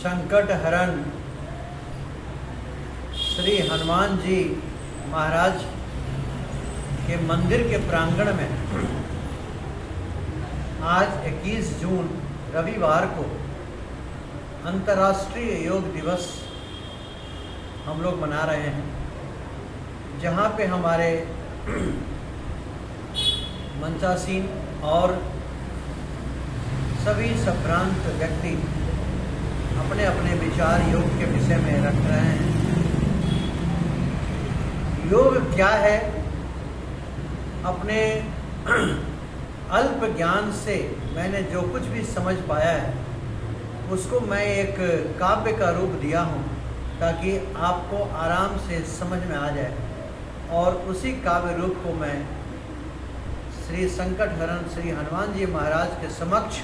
संकट हरण श्री हनुमान जी महाराज के मंदिर के प्रांगण में आज 21 जून रविवार को अंतर्राष्ट्रीय योग दिवस हम लोग मना रहे हैं, जहाँ पे हमारे मंचासीन और सभी संभ्रांत व्यक्ति अपने अपने विचार योग के विषय में रख रहे हैं। योग क्या है? अपने अल्प ज्ञान से मैंने जो कुछ भी समझ पाया है उसको मैं एक काव्य का रूप दिया हूँ ताकि आपको आराम से समझ में आ जाए, और उसी काव्य रूप को मैं श्री संकट हरण श्री हनुमान जी महाराज के समक्ष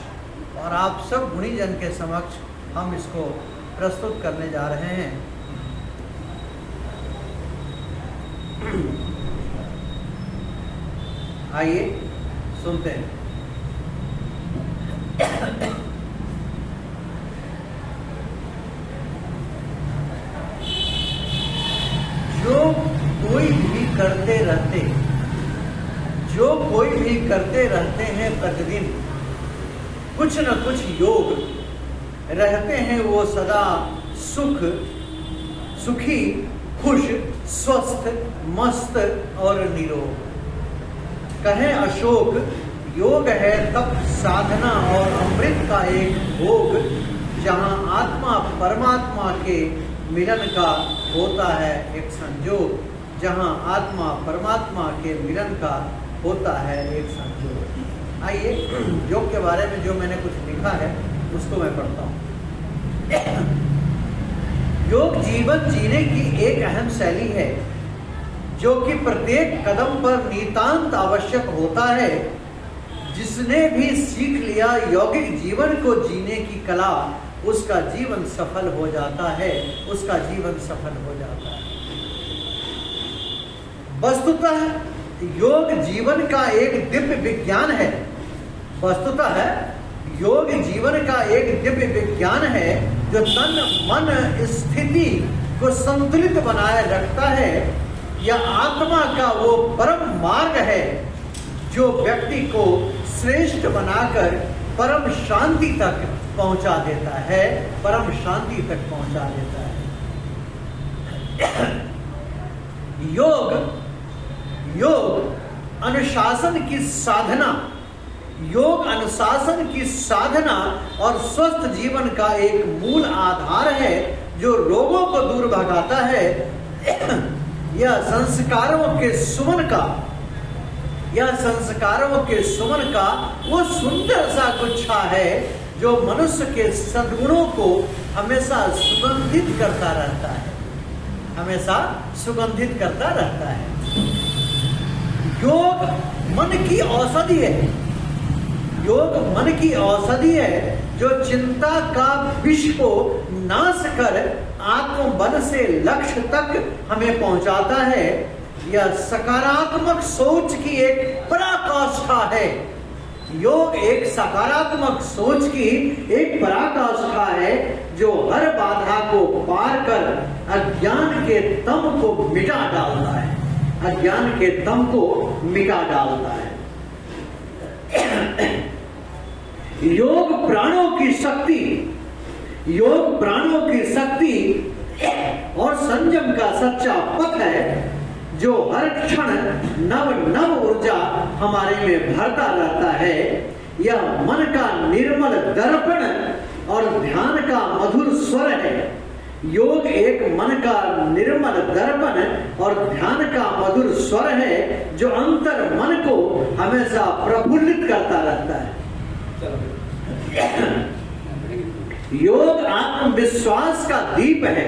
और आप सब गुणीजन के समक्ष हम इसको प्रस्तुत करने जा रहे हैं। आइए सुनते हैं। जो कोई भी करते रहते हैं प्रतिदिन कुछ न कुछ योग, रहते हैं वो सदा सुखी, खुश, स्वस्थ, मस्त और निरोग। कहें अशोक, योग है तप साधना और अमृत का एक भोग, जहाँ आत्मा परमात्मा के मिलन का होता है एक संजोग। जहाँ आत्मा परमात्मा के मिलन का होता है एक संजोग। आइए योग के बारे में जो मैंने कुछ लिखा है उसको मैं पढ़ता हूँ। योग जीवन जीने की एक अहम शैली है जो कि प्रत्येक कदम पर नितांत आवश्यक होता है। जिसने भी सीख लिया यौगिक जीवन को जीने की कला, उसका जीवन सफल हो जाता है, उसका जीवन सफल हो जाता है। वस्तुतः योग जीवन का एक दिव्य विज्ञान है। वस्तुतः योग जीवन का एक दिव्य विज्ञान है जो तन मन स्थिति को संतुलित बनाए रखता है। यह आत्मा का वो परम मार्ग है जो व्यक्ति को श्रेष्ठ बनाकर परम शांति तक पहुंचा देता है, परम शांति तक पहुंचा देता है। योग अनुशासन की साधना, योग अनुशासन की साधना और स्वस्थ जीवन का एक मूल आधार है जो रोगों को दूर भगाता है। यह संस्कारों के सुमन का वो सुंदर सा गुच्छा है जो मनुष्य के सद्गुणों को हमेशा सुगंधित करता रहता है, हमेशा सुगंधित करता रहता है। योग मन की औषधि है। योग मन की औषधि है जो चिंता का विष को नाश कर आत्मबल से लक्ष्य तक हमें पहुंचाता है। यह सकारात्मक सोच की एक पराकाष्ठा है। योग एक सकारात्मक सोच की एक पराकाष्ठा है जो हर बाधा को पार कर अज्ञान के तम को मिटा डालता है, अज्ञान के तम को मिटा डालता है। योग प्राणों की शक्ति और संयम का सच्चा पथ है जो हर क्षण नव ऊर्जा हमारे में भरता रहता है। यह मन का निर्मल दर्पण और ध्यान का मधुर स्वर है। योग एक मन का निर्मल दर्पण और ध्यान का मधुर स्वर है जो अंतर मन को हमेशा प्रफुल्लित करता रहता है। योग आत्मविश्वास का दीप है।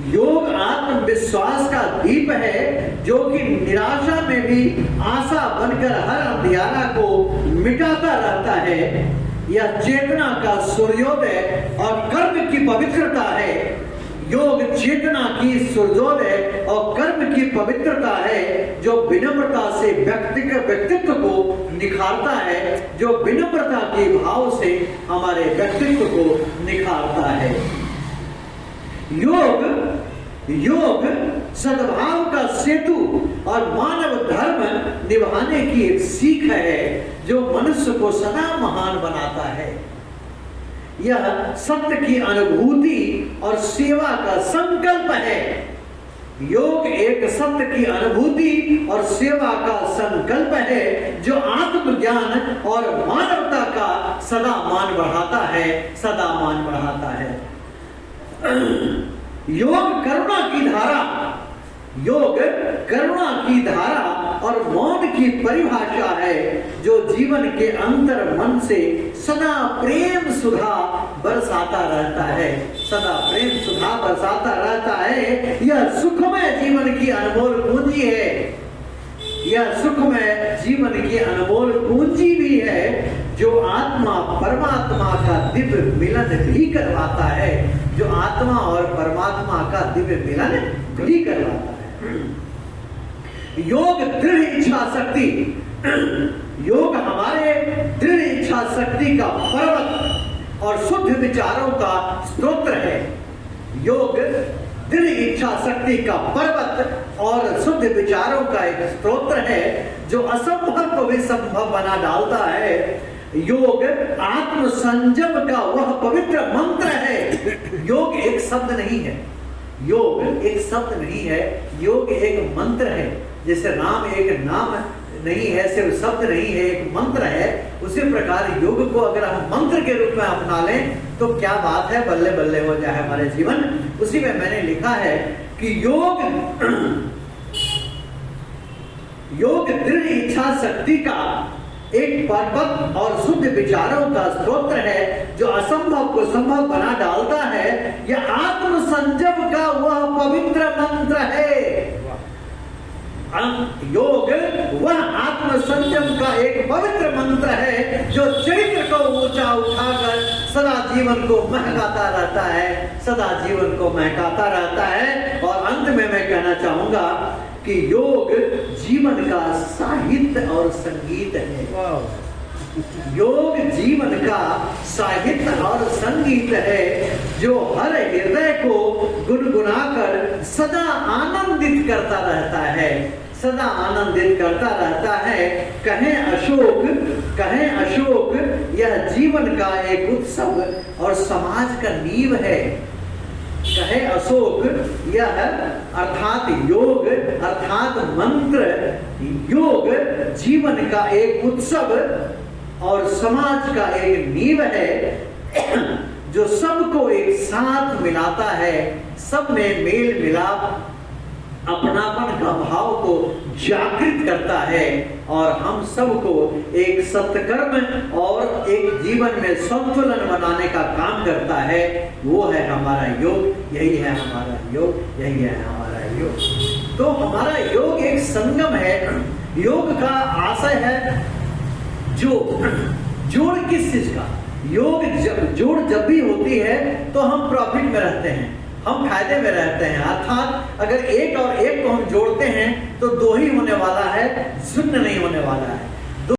योग आत्मविश्वास का दीप है जो कि निराशा में भी आशा बनकर हर अंधियारा को मिटाता रहता है। यह चेतना का सूर्योदय और कर्म की पवित्रता है। योग चेतना की सुरजोदय और कर्म की पवित्रता है, जो विनम्रता से व्यक्तित्व को निखारता है, जो विनम्रता के भाव से हमारे व्यक्तित्व को निखारता है। योग सद्भाव का सेतु और मानव धर्म निभाने की एक सीख है, जो मनुष्य को सदा महान बनाता है। यह सत्य की अनुभूति और सेवा का संकल्प है। योग एक सत्य की अनुभूति और सेवा का संकल्प है, जो आत्मज्ञान और मानवता का सदा मान बढ़ाता है, सदा मान बढ़ाता है। योग करुणा की धारा, योग करुणा की धारा और मौन की परिभाषा है, जो जीवन के अंतर मन से सदा प्रेम सुधा बरसाता रहता है, सदा प्रेम सुधा बरसाता रहता है। यह सुखमय जीवन की अनमोल पूंजी है, यह सुखमय जीवन की अनमोल पूंजी भी है, जो आत्मा परमात्मा का दिव्य मिलन भी करवाता है, जो आत्मा और परमात्मा का दिव्य मिलन भी करवाता है। योग दृढ़ इच्छा शक्ति, योग हमारे दृढ़ इच्छा शक्ति का पर्वत और शुद्ध विचारों का स्तोत्र है। योग दृढ़ इच्छा शक्ति का पर्वत और शुद्ध विचारों का एक स्तोत्र है, जो असंभव को भी संभव बना डालता है। योग आत्म संयम का वह पवित्र मंत्र है। योग एक शब्द नहीं है, योग एक शब्द नहीं है, योग एक मंत्र है। जैसे राम एक नाम नहीं है, सिर्फ शब्द नहीं है, एक मंत्र है। उसी प्रकार योग को अगर हम मंत्र के रूप में अपना लें तो क्या बात है, बल्ले बल्ले हो जाए हमारे जीवन। उसी में मैंने लिखा है कि योग दृढ़ इच्छा शक्ति का एक पर्वत और शुद्ध विचारों का स्तोत्र है, जो असंभव को संभव बना डालता है। यह आत्म संयम का वह पवित्र मंत्र है। योग वह आत्म संयम का एक पवित्र मंत्र है, जो चरित्र को ऊंचा उठाकर सदा जीवन को महकाता रहता है, सदा जीवन को महकाता रहता है। और अंत में मैं कहना चाहूंगा कि योग जीवन का साहित्य और संगीत है। योग जीवन का साहित्य और संगीत है, जो हर हृदय को गुनगुनाकर सदा आनंदित करता रहता है, सदा आनंदित करता रहता है। कहें अशोक यह जीवन का एक उत्सव और समाज का नींव है। कहे अशोक यह अर्थात योग अर्थात मंत्र, योग जीवन का एक उत्सव और समाज का एक नींव है, जो सबको एक साथ मिलाता है, सब में मेल मिलाप अपनापन का भाव को जागृत करता है, और हम सबको एक सत्कर्म और एक जीवन में संतुलन बनाने का काम करता है। वो है हमारा योग, यही है हमारा योग, यही है हमारा योग। तो हमारा योग एक संगम है। योग का आशय है जोड़ किस चीज का? योग जोड़ जब भी होती है तो हम प्रॉफिट में रहते हैं, हम फायदे में रहते हैं। अर्थात अगर एक और एक को हम जोड़ते हैं तो दो ही होने वाला है, शून्य नहीं होने वाला है।